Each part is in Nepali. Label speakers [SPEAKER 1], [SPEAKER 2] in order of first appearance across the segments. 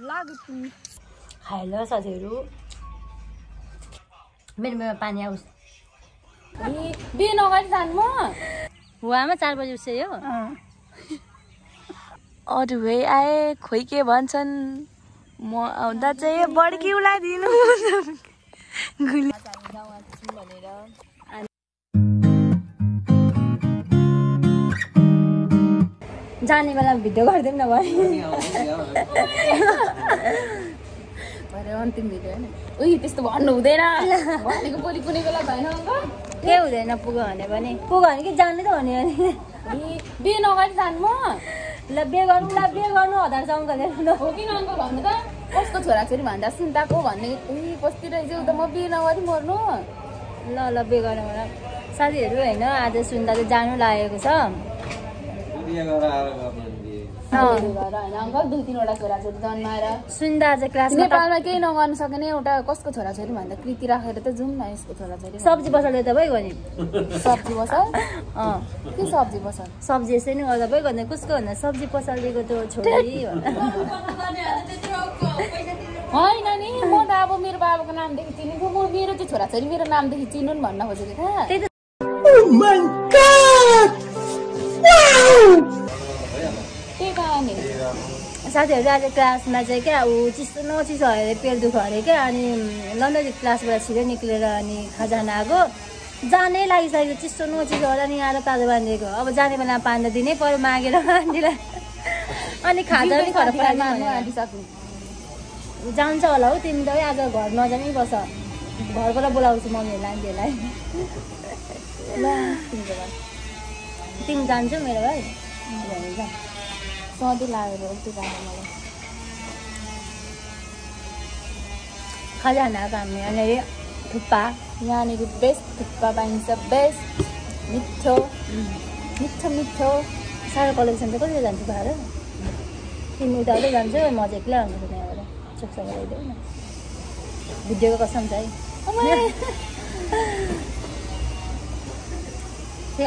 [SPEAKER 1] हेलो साथीहरू मेरो पानी आउँछ
[SPEAKER 2] बिहान अगाडि जानु म
[SPEAKER 1] वामा 4 बजे उठ्यो
[SPEAKER 2] अरू भाइ आए खोइ के भन्छन् म आउँदा चाहिँ बड्की उलाइदिनु गुली
[SPEAKER 1] जाने बेला भिडियो गर्दिउँ न भाइ
[SPEAKER 2] भरे अन्तिम भिडियो हैन उही त्यस्तो भन्नु हुँदैन भनेको बोली कुनै बेला भएन अङ्कल
[SPEAKER 1] के हुँदैन पुग्यो भने पनि पुग्यो भने कि जान्ने त भने
[SPEAKER 2] अनि बिहान अगाडि जानु म
[SPEAKER 1] ल बिहे गर्नु हतारसम्म गरेर
[SPEAKER 2] हो किन अङ्कल भन्नु त कसको छोराछोरी भन्दा सुन्ताको भन्ने उही बस्ती रहेछ त म बिहान अगाडि मर्नु
[SPEAKER 1] ल बिहे गर्नु होला साथीहरू हैन आज सुन्दा चाहिँ जानु लागेको छ
[SPEAKER 2] अङ्कल 2-3 वटा छोराछोरी जन्माएर
[SPEAKER 1] सुन्दा आज क्लासमा
[SPEAKER 2] नेपालमा केही नगर्नु सक्ने एउटा कसको छोराछोरी भन्दा कृति राखेर त जाउँ न यसको छोराछोरी
[SPEAKER 1] सब्जी पसलले त भइगयो नि
[SPEAKER 2] सब्जी पसल के सब्जी पसल
[SPEAKER 1] सब्जी यसै नै गर्दा भइगयो नि कसको भन्दा सब्जी पसलको त्यो छोरी
[SPEAKER 2] होइन नि म त अब मेरो बाबाको नामदेखि चिनिन्छु म मेरो चाहिँ छोराछोरी मेरो नामदेखि चिनुन् भन्न खोजेको थिएँ
[SPEAKER 1] साथीहरू आज क्लासमा चाहिँ क्या ऊ चिसो नचिसो अरे पेट दुख्यो अरे क्या अनि लन्डन क्लासबाट छिटो निक्लेर अनि खजाना आएको जानै लागिसक्यो चिसो नचिसो होला नि आएर तातो बाँधिएको अब जाने बेला पानी त दिनै पर्यो मागेर आन्टीलाई अनि खाजा पनि खराब जान्छ होला हौ तिमी त आज घर नजानै बस घरबाट बोलाउँछु मम्मीहरूलाई आन्टीहरूलाई ल तिमी जान्छौ मेरो भाइ
[SPEAKER 2] सधैँ लागेर उल्टी जान्छ मलाई
[SPEAKER 1] खजाना काम यहाँनिर थुक्पा
[SPEAKER 2] यहाँनिर बेस्ट थुक्पा पाइन्छ बेस्ट मिठो मिठो
[SPEAKER 1] सारो कलेक्सन चाहिँ कहिले जान्छु भाएर तिमी उताउँदै जान्छु म चाहिँ एक्लै आउनु त्यहाँबाट चोकसा गराइदेऊ न भिडियोको कसम छ है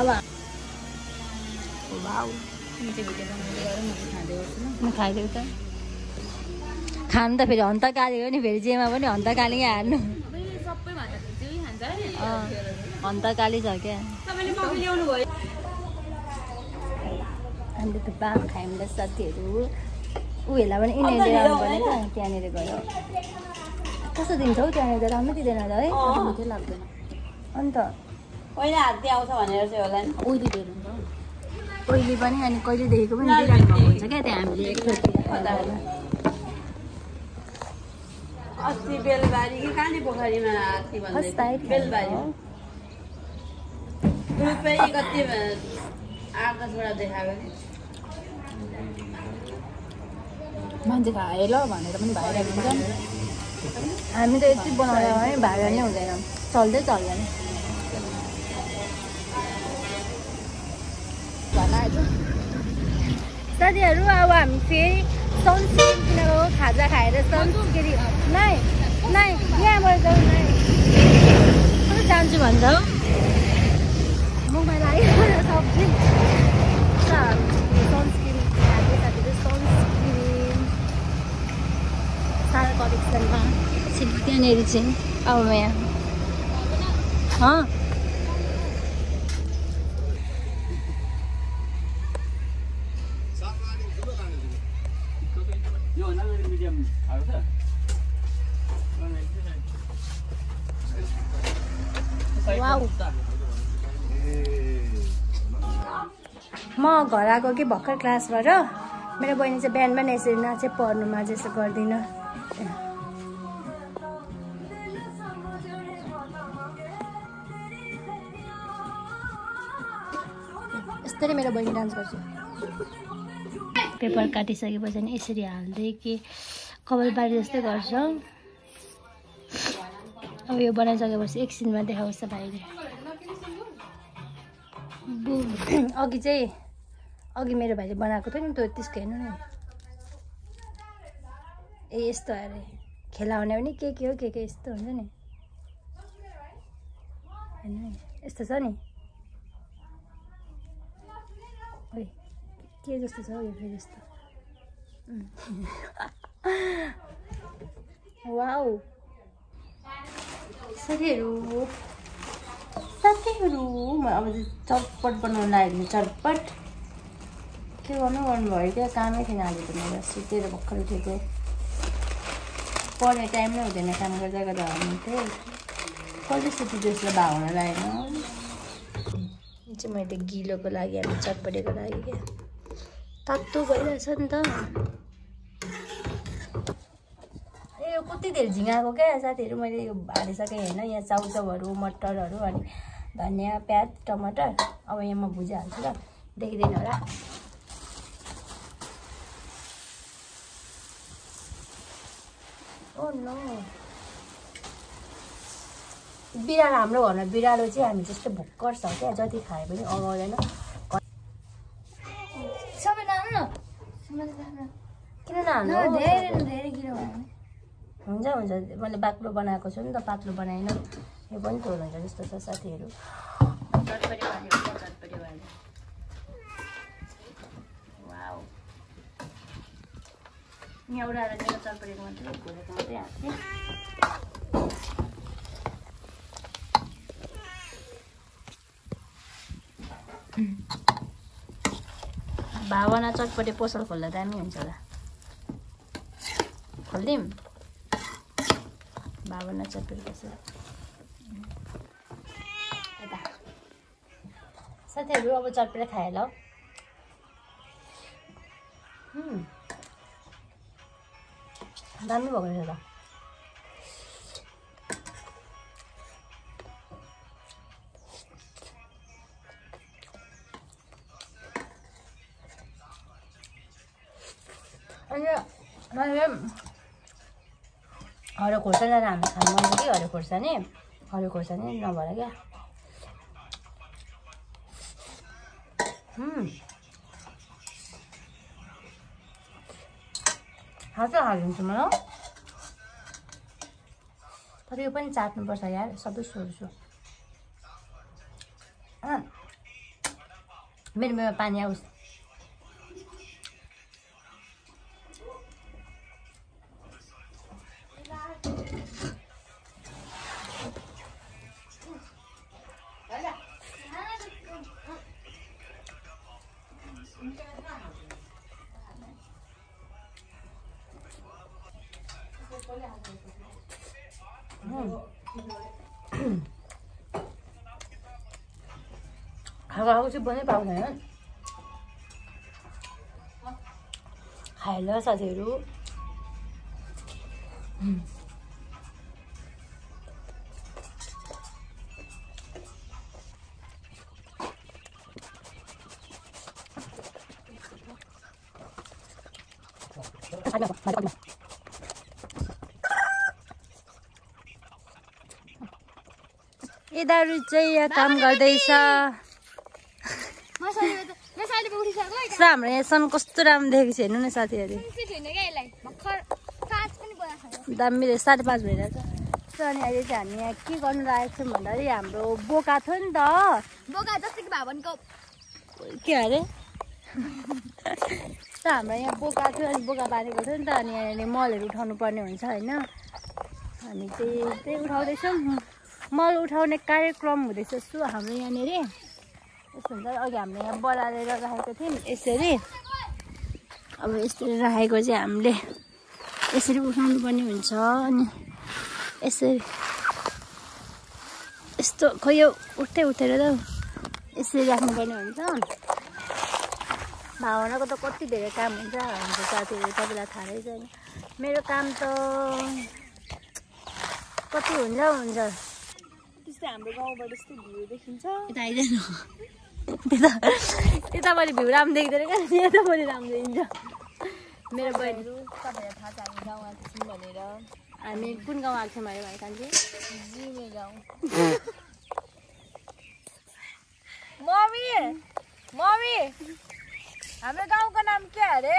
[SPEAKER 1] अब खाइदेऊ त खानु त फेरि हन्त कालेको नि फेरि जेमा पनि हन्त कालिकै हाल्नु हन्त काली छ क्या अन्त थुक्पा खायौँ त साथीहरू उयोलाई पनि यिनीहरूले आउनु पर्ने त त्यहाँनिर गयो कस्तो दिन्छ हौ त्यहाँनिर त राम्रो दिँदैन होला है
[SPEAKER 2] मिठै लाग्दैन
[SPEAKER 1] अन्त
[SPEAKER 3] पहिला हात्ती आउँछ भनेर चाहिँ होला नि
[SPEAKER 2] उहिले दिएर हुन्छ
[SPEAKER 1] कहिले पनि अनि कहिलेदेखिको पनि दिइराख्नु भएको हुन्छ क्या त्यहाँ हामीले एकचोटि
[SPEAKER 3] अस्ति बेलबारी कि काने पोखरीमा हात्ती भन्दै बेलबारी रुपियाँ कति आकाशबाट देखाएको नि
[SPEAKER 2] मान्छे खाए ल भनेर पनि भाइरहेको हुन्छ नि
[SPEAKER 1] हामी त यति बनाउँदा है भाडा नै हुँदैन चल्दै चल्दैन साथीहरू अब हामी फेरि सनस्क्रिन किनेको खाजा खाएर सनस्क्रिन नै यहाँबाट जाउँ नै कता जान्छु भन्छ हौ मोबाइल आयो सब्जी सनस्क्रिन खाएको साथीहरू सनस्क्रिन सारा कलेक्सनमा छिटो त्यहाँनिर चाहिँ अब म यहाँ म घर आएको कि भर्खर क्लासबाट मेरो बहिनी चाहिँ बिहान यसरी नाचे पढ्नुमा जस्तो गर्दिनँ यस्तरी मेरो बहिनी डान्स गर्छ पेपर काटिसकेपछि नि यसरी हाल्दै कि कपालबारी जस्तै गर्छ अब यो बनाइसकेपछि एकछिनमा देखाउँछ भाइले अघि मेरो भाइले बनाएको थियो नि त त्यसको हेर्नु न ए यस्तो अरे खेलाउने पनि के हो के यस्तो हुन्छ नि हेर्नु नि यस्तो छ नि के जस्तो छ यो फेरि यस्तो वाउ साथीहरू म अब चटपट बनाउनु लाग्यो चटपट के गर्नुभयो क्या कामै थिएन आज त मेरो सुतेर भर्खर उठेको पढ्ने टाइम नै हुँदैन काम गर्दा गर्दा हुन्थ्यो कहिले सुति जस्तो भावना लागेन चाहिँ मैले गिलोको लागि हामी चटपटेको लागि क्या तातो भइरहेछ नि त यो कति धेरै झिँगाको क्या साथीहरू मैले यो हालिसकेँ होइन यहाँ चाउचाउहरू मटरहरू अनि धनियाँ प्याज टमाटर अब यहाँ म भुजिहाल्छु ल देखिँदैन होला ओ नो बिरालो हाम्रो घरमा बिरालो चाहिँ हामी जस्तो भुक्कर छ क्या जति खाए पनि अगाउँदैन सबै नानु न किन नानु धेरै किन हुन्छ हुन्छ मैले बाक्लो बनाएको छु नि त पातलो बनाएन यो पनि थोर हुन्छ जस्तो छ साथीहरू चटपटी वाउ यहाँ एउटा मेरो चटपटेको मात्रै घोलेको मात्रै हाँस्ने भावना चटपटे पसल खोल्दा दामी हुन्छ होला खोलिदिउँ भावना चटपटे पसल यता साथीहरू अब चटपटे खाए ल दामी भएको रहेछ त अनि मैले हरियो खोर्सानी हामी खानु मन कि हरियो खोर्सानी नभएर क्या हाल्छु हालिदिन्छु म तर यो पनि चाट्नुपर्छ यार सबै सोध्छु मेरो पानी आओस् खाएको चाहिँ बनै पाउँदैन खाएर साथीहरू यिनीहरू चाहिँ यहाँ काम गर्दैछ हाम्रो यहाँसम्म कस्तो राम्रो देखेको छ हेर्नु न साथीहरू दामी 5:30 भइरहेछ अनि अहिले चाहिँ हामी यहाँ के गर्नु लागेको छौँ भन्दाखेरि हाम्रो बोका थियो नि त बोका जस्तो कि भावनको के अरे त हाम्रो यहाँ बोका थियो अनि बोका बाँधेको थियो नि त अनि यहाँनिर मलहरू उठाउनु पर्ने हुन्छ होइन हामी चाहिँ त्यही उठाउँदैछौँ मल उठाउने कार्यक्रम हुँदैछ सु हाम्रो यहाँनिर यस्तो हुन्छ अघि हामीले यहाँ बलालेर राखेको थियौँ यसरी अब यसरी राखेको चाहिँ हामीले यसरी उठाउनु पर्ने हुन्छ अनि यसरी यस्तो खै यो उठेर त यसरी राख्नुपर्ने हुन्छ भावनाको त कति धेरै काम हुन्छ हाम्रो साथीहरू तपाईँलाई थाहै छैन मेरो काम त कति हुन्छ त्यस्तै हाम्रो गाउँबाट यस्तो भ्यू देखिन्छ यता आइदैन त्यतापट्टि भ्यू राम्रो देख्दैन क्या यतापट्टि राम्रो देखिन्छ मेरो बहिनीहरू तपाईँलाई थाहा छ हामी गाउँ आएको छौँ भनेर हामी कुन गाउँ आएको छौँ अरे भाइ कान्छी जिमे गाउँ मम्मी हाम्रो गाउँको नाम के अरे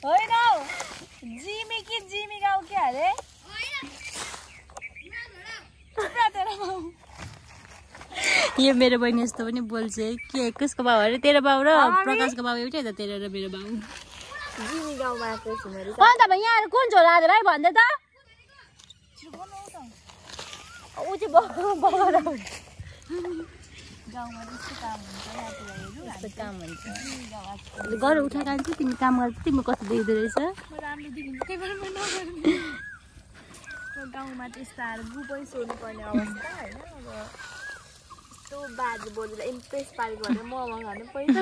[SPEAKER 1] होइन जिमी गाउँ के अरे यो मेरो बहिनी यस्तो पनि बोल्छ है के कसको बाउ अरे तेरो बाउ र प्रकाशको बाउ एउटै त तेरो र मेरो बाउ
[SPEAKER 2] जिमी गाउँमा आएको छु मैले
[SPEAKER 1] अन्त अब यहाँ कुन छोरा आएर है भन्दै त ऊ चाहिँ बगर
[SPEAKER 2] गाउँमा त्यस्तो काम हुन्छ रातिहरू
[SPEAKER 1] यस्तो काम हुन्छ घर उठा कान्छ तिमी काम गर्छ तिमी कस्तो देख्दो रहेछ
[SPEAKER 2] राम्रो देखिन्छ त्यही भएर म नगर्ने गाउँमा त्यस्ताहरू गुपै सोध्नु पर्ने अवस्था होइन अब यस्तो बाजे बोजूलाई इम्प्रेस पारेको भने मोमो खानु पैसा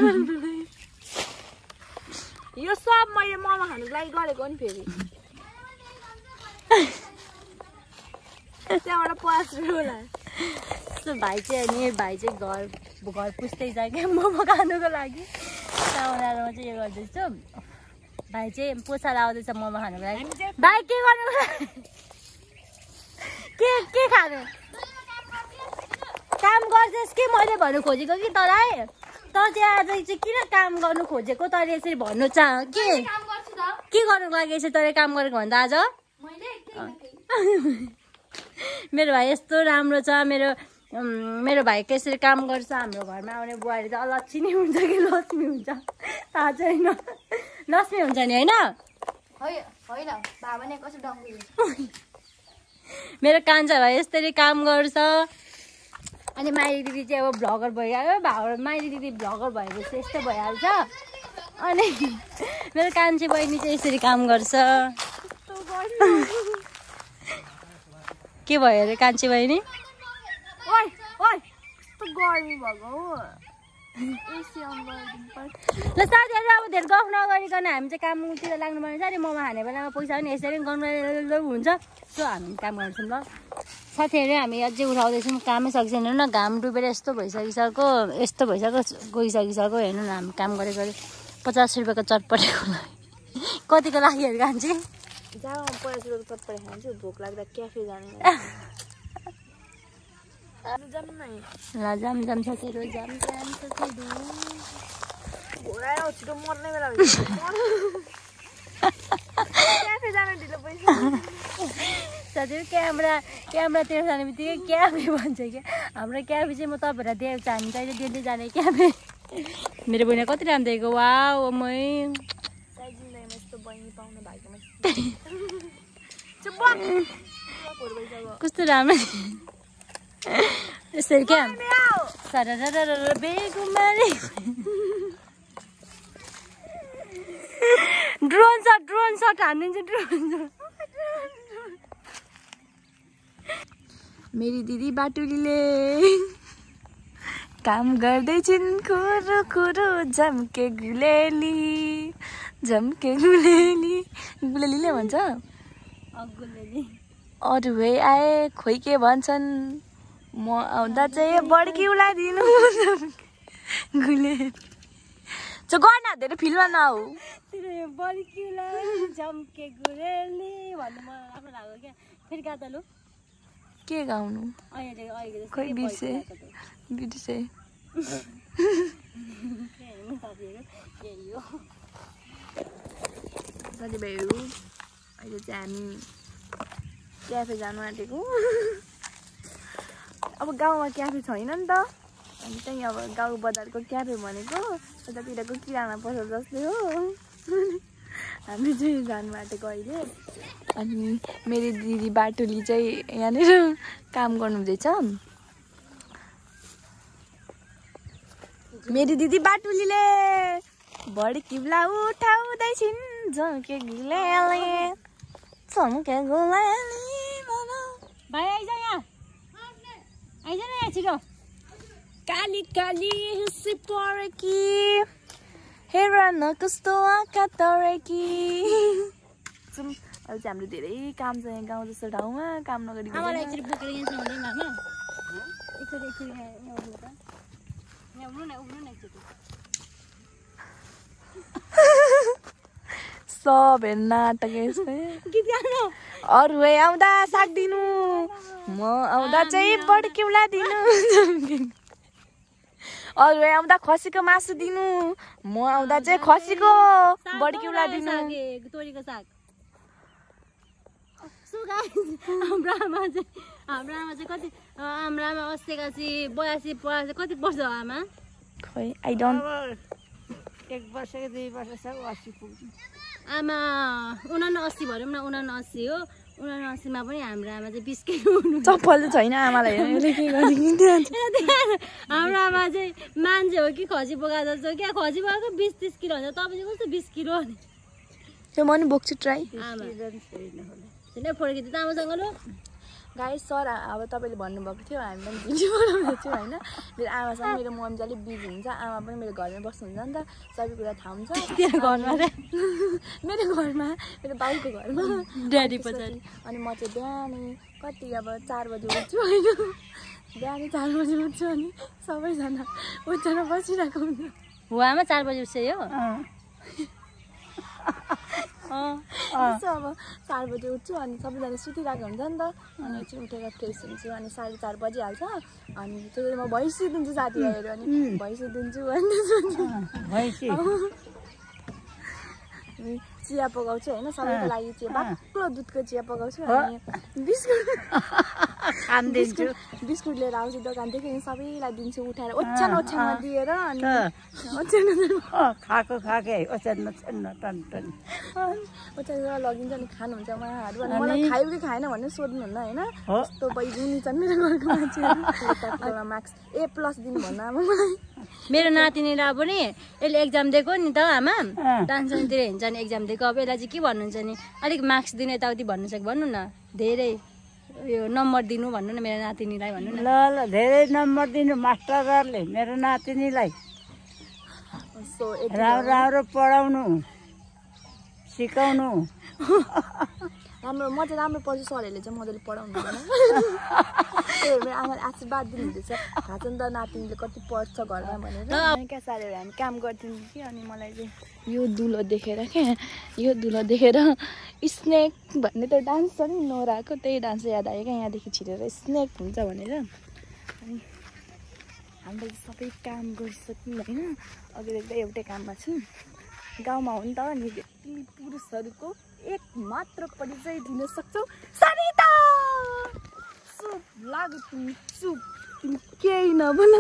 [SPEAKER 2] यो सब मैले मोमो खानुको लागि गरेको नि फेरि त्यहाँबाट 5 रुपियाँ
[SPEAKER 1] यस्तो भाइ चाहिँ घर पुस्दै छ क्या मोमो खानुको लागि साउनार म चाहिँ यो गर्दैछु भाइ चाहिँ पोसा लाउँदैछ मोमो खानुको लागि भाइ के गर्नु के खानु काम गर्छस् कि मैले भन्नु खोजेको कि तँलाई तँ चाहिँ आज चाहिँ किन काम गर्नु खोजेको तैँले यसरी भन्नु चाह के गर्नुको लागि यसरी तैँले काम गरेको भन्दा आज मेरो भाइ यस्तो राम्रो छ मेरो भाइ यसरी काम गर्छ हाम्रो घरमा आउने बुहारी त अलक्षी नै हुन्छ कि लक्ष्मी हुन्छ थाहा छैन लक्ष्मी हुन्छ नि होइन मेरो कान्छा भाइ यसरी काम गर्छ अनि माइली दिदी चाहिँ अब भ्लगर भइहाल्यो माइली दिदी भ्लगर भएपछि यस्तै भइहाल्छ अनि मेरो कान्छी बहिनी चाहिँ यसरी काम गर्छ के भयो अरे कान्छी बहिनी ल साथीहरू अब धेरै गफ नगरिकन हामी चाहिँ कामतिर लाग्नुपर्ने छ अनि मोमो खाने बेलामा पैसा पनि यसरी गर्नु हुन्छ सो हामी काम गर्छौँ ल साथीहरू हामी अझै उठाउँदैछौँ कामै सकिसकेन न घाम डुबेर यस्तो गइसकिसक्यो हेर्नु न हामी काम गरेको 50 रुपियाँको चटपटेको लागि कतिको लागि हेर कान्छी
[SPEAKER 2] जाऊ 50 रुपियाँको चटपटे खान्छु भोक लाग्दा क्याफे जाने
[SPEAKER 1] ल जाम साथीहरू
[SPEAKER 2] छिटो मर्ने बेला क्याफे जानु ढिलो पैसा
[SPEAKER 1] साथीहरू क्यामेरातिर जाने बित्तिकै क्याफे भन्छ क्या हाम्रो क्याफे चाहिँ म तपाईँहरूलाई देखाउँछु हामी कहिले डेली जाने क्याफे मेरो बहिनी कति राम्रो देखेको वा मै
[SPEAKER 2] यस्तो बहिनी पाउनु भाग्यमा
[SPEAKER 1] कस्तो राम्रो यसरी क्या बेगुमारी ड्रोन सट हानिदिन्छु ड्रोन
[SPEAKER 2] मेरी दिदी बाटुलीले काम गर्दैछिन् खुरो झम्के गुलेलीले भन्छ अरू भए आए खोइ के भन्छन् म आउँदा चाहिँ बड्किउला दिनु गुलेली चाहिँ गर्न धेरै फिल्ममा नआऊ
[SPEAKER 1] बड्किउला झम्के गुलेली भन्नु मलाई राम्रो लाग्यो क्या फेरि गा त लु
[SPEAKER 2] के गाउनु खोइ बिर्से साथीभाइहरू अहिले चाहिँ हामी क्याफे जानु आँटेको अब गाउँमा क्याफे छैन नि त अनि चाहिँ अब गाउँ बजारको क्याफे भनेको यतातिरको किराना पसल जस्तै हो हामी चाहिँ जानु आँटेको अहिले अनि मेरो दिदी बाटुली चाहिँ यहाँनिर काम गर्नुहुँदैछ मेरो दिदी बाटुलीले बड्किउला उठाउँदैछिन् झम्के गुलेली
[SPEAKER 1] भाइ आइज यहाँ छिटो
[SPEAKER 2] काली काली हुसी परेकी हेर न कस्तो आँखा तरेकी अहिले चाहिँ हाम्रो धेरै काम छ यहाँ गाउँ जस्तो ठाउँमा काम नगरी सब हेर्न नाटक अरू आउँदा साग दिनु म आउँदा चाहिँ बड्किउला दिनु अरू आउँदा खसीको मासु दिनु म आउँदा चाहिँ खसीको बड्किउला दिनु
[SPEAKER 1] सो गाइस हाम्रो आमा चाहिँ कति हाम्रो आमा अस्तिका चाहिँ 82 कति वर्ष हो आमा
[SPEAKER 2] खै आई डोन्ट
[SPEAKER 3] 1 वर्ष 2 वर्ष छ 80 पुग्छ
[SPEAKER 1] आमा 79 भनौँ न 79 हो 79 मा पनि हाम्रो आमा चाहिँ 20 किलो हुनु
[SPEAKER 2] चप्पल छैन आमालाई हेर्नु के गर्ने
[SPEAKER 1] हाम्रो आमा चाहिँ मान्छे हो कि खसी बोका जस्तो क्या खसी बोकाको 20-30 किलो हुन्छ तपाईँ चाहिँ कस्तो 20 किलो हो
[SPEAKER 2] त्यो म नि बोक्छु ट्राई
[SPEAKER 1] छैन फर्किँदै त आमासँग ल
[SPEAKER 2] गाइस सर अब तपाईँले भन्नुभएको थियो हामी पनि भिडियो बनाउँदैछौँ होइन मेरो आमासँग मेरो मम्मी चाहिँ अलिक बिजी हुन्छ आमा पनि मेरो घरमै बस्नुहुन्छ नि त सबै कुरा थाहा हुन्छ
[SPEAKER 1] घरमा
[SPEAKER 2] मेरो घरमा मेरो बाउको घरमा
[SPEAKER 1] ड्याडी पछाडि
[SPEAKER 2] अनि म चाहिँ बिहानै कति अब 4 बजी उठ्छु होइन बिहानै 4 बजी उठ्छु अनि सबैजना उठेर बसिरहेको हुन्छ
[SPEAKER 1] हो आमा 4 बजी उठ्छ यो
[SPEAKER 2] अब 4 बजी उठ्छु अनि सबैजना सुतिरहेको हुन्छ नि त अनि एकछिन उठेर फ्रेस हुन्छु अनि 4:30 बजिहाल्छ अनि त्यसरी म भैँसी दिन्छु साथीभाइहरू अनि भैँसी दिन्छु अनि चिया पकाउँछु होइन सबैको लागि चिया बाक्लो दुधको चिया पकाउँछु अनि बिस्कुट लिएर आउँछु दोकानदेखि सबैलाई दिन्छु उठाएर ओछ्यानमा दिएर अनि ओछ्यानमा लगिन्छ अनि खानुहुन्छ उहाँहरू अनि मलाई खायो कि खाएन भनेर सोध्नुहुन्न होइन यस्तो बैगुनी छन् मेरो घरको मान्छेहरू मार्क्स A+ दिनु भन्नु आमा मलाई
[SPEAKER 1] मेरो नातिनीलाई पनि यसले एक्जाम दिएको नि त आमा डान्सतिर हिँड्छ नि एक्जाम दिएको अब यसलाई चाहिँ के भन्नुहुन्छ नि अलिक मार्क्स दिनु यताउति भन्नु छ कि भन्नु न धेरै यो नम्बर दिनु भन्नु न मेरो नातिनीलाई भन्नु न
[SPEAKER 3] ल धेरै नम्बर दिनु मास्टरहरूले मेरो नातिनीलाई राम्रो पढाउनु सिकाउनु
[SPEAKER 2] राम्रो म चाहिँ राम्रो पढ्छु सरहरूले चाहिँ मजाले पढाउनु हुँदैन मेरो आमाले आशीर्वाद दिनुहुँदैछ थाहा छ नि त नातिनीले कति पढ्छ घरमा भनेर क्या साथीहरू हामी काम गर्थ्यौँ कि अनि मलाई चाहिँ यो दुलो देखेर स्नेक भन्ने त डान्स छ नि नोराको त्यही डान्स याद आयो क्या यहाँदेखि छिरेर स्नेक हुन्छ भनेर अनि हामीले सबै काम गरिसक्यौँ होइन अघि देख्दा एउटै काममा छौँ गाउँमा हो नि त अनि तिमी पुरुषहरूको एक मात्र परिचय दिन सक्छौ सरिता चुप लाग्यो तिमी चुप तिमी केही नबोल